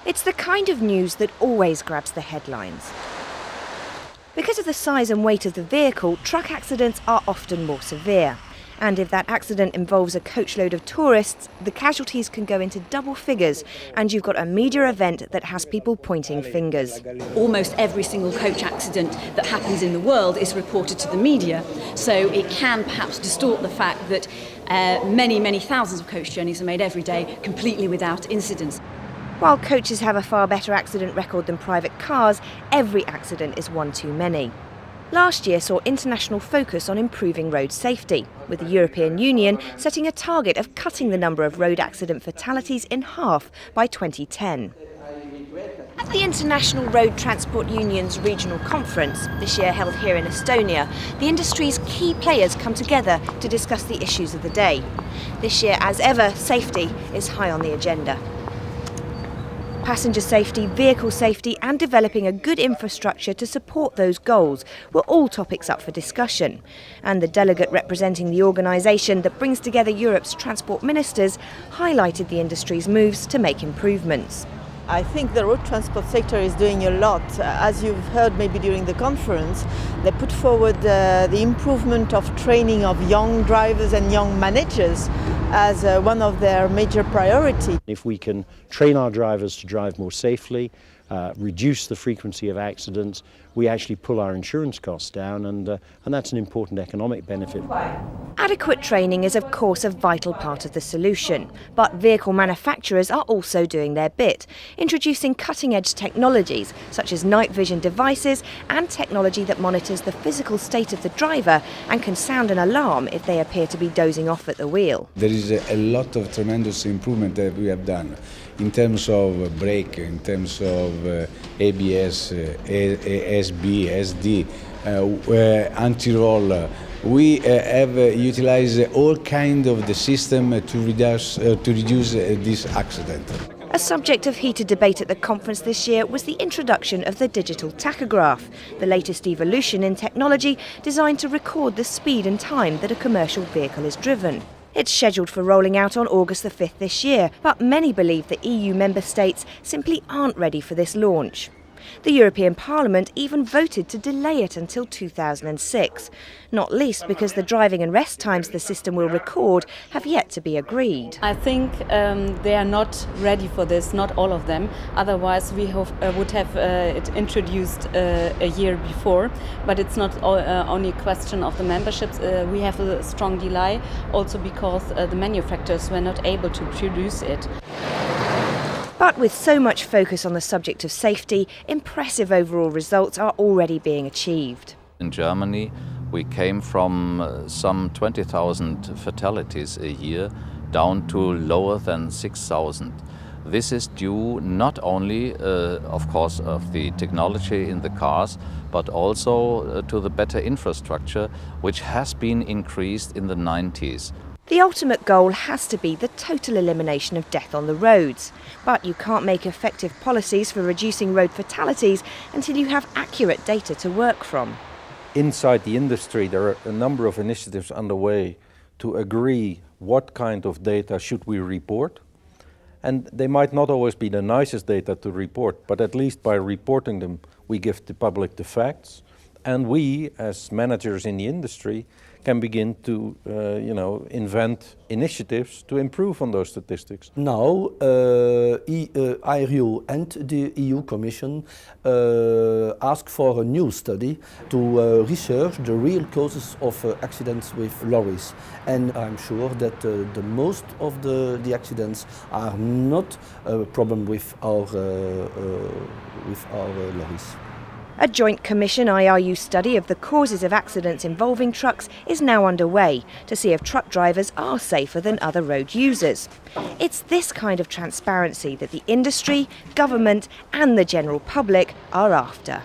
It's the kind of news that always grabs the headlines. Because of the size and weight of the vehicle, truck accidents are often more severe. And if that accident involves a coachload of tourists, the casualties can go into double figures, and you've got a media event that has people pointing fingers. Almost every single coach accident that happens in the world is reported to the media, so it can perhaps distort the fact that many thousands of coach journeys are made every day completely without incidents. While coaches have a far better accident record than private cars, every accident is one too many. Last year saw international focus on improving road safety, with the European Union setting a target of cutting the number of road accident fatalities in half by 2010. At the International Road Transport Union's regional conference, this year held here in Estonia, the industry's key players come together to discuss the issues of the day. This year, as ever, safety is high on the agenda. Passenger safety, vehicle safety and developing a good infrastructure to support those goals were all topics up for discussion. And the delegate representing the organisation that brings together Europe's transport ministers highlighted the industry's moves to make improvements. I think the road transport sector is doing a lot. As you've heard maybe during the conference, they put forward the improvement of training of young drivers and young managers as one of their major priorities. If we can train our drivers to drive more safely, reduce the frequency of accidents, we actually pull our insurance costs down, and that's an important economic benefit. Adequate training is of course a vital part of the solution, but vehicle manufacturers are also doing their bit, introducing cutting-edge technologies such as night vision devices and technology that monitors the physical state of the driver and can sound an alarm if they appear to be dozing off at the wheel. There is a lot of tremendous improvement that we have done in terms of brake, in terms of ABS, SB, SD, anti-roll. We have utilized all kinds of the system to reduce this accident. A subject of heated debate at the conference this year was the introduction of the digital tachograph, the latest evolution in technology designed to record the speed and time that a commercial vehicle is driven. It's scheduled for rolling out on August the 5th this year, but many believe the EU member states simply aren't ready for this launch. The European Parliament even voted to delay it until 2006, not least because the driving and rest times the system will record have yet to be agreed. I think they are not ready for this, not all of them. Otherwise we would have it introduced a year before. But it's not only a question of the memberships. We have a strong delay also because the manufacturers were not able to produce it. But with so much focus on the subject of safety, impressive overall results are already being achieved. In Germany, we came from some 20,000 fatalities a year down to lower than 6,000. This is due not only, of course, of the technology in the cars, but also to the better infrastructure, which has been increased in the 90s. The ultimate goal has to be the total elimination of death on the roads. But you can't make effective policies for reducing road fatalities until you have accurate data to work from. Inside the industry, there are a number of initiatives underway to agree what kind of data should we report. And they might not always be the nicest data to report, but at least by reporting them, we give the public the facts. And we, as managers in the industry, can begin to invent initiatives to improve on those statistics. Now, IRU and the EU Commission ask for a new study to research the real causes of accidents with lorries. And I'm sure that the most of the accidents are not a problem with our lorries. A joint Commission IRU study of the causes of accidents involving trucks is now underway to see if truck drivers are safer than other road users. It's this kind of transparency that the industry, government and the general public are after.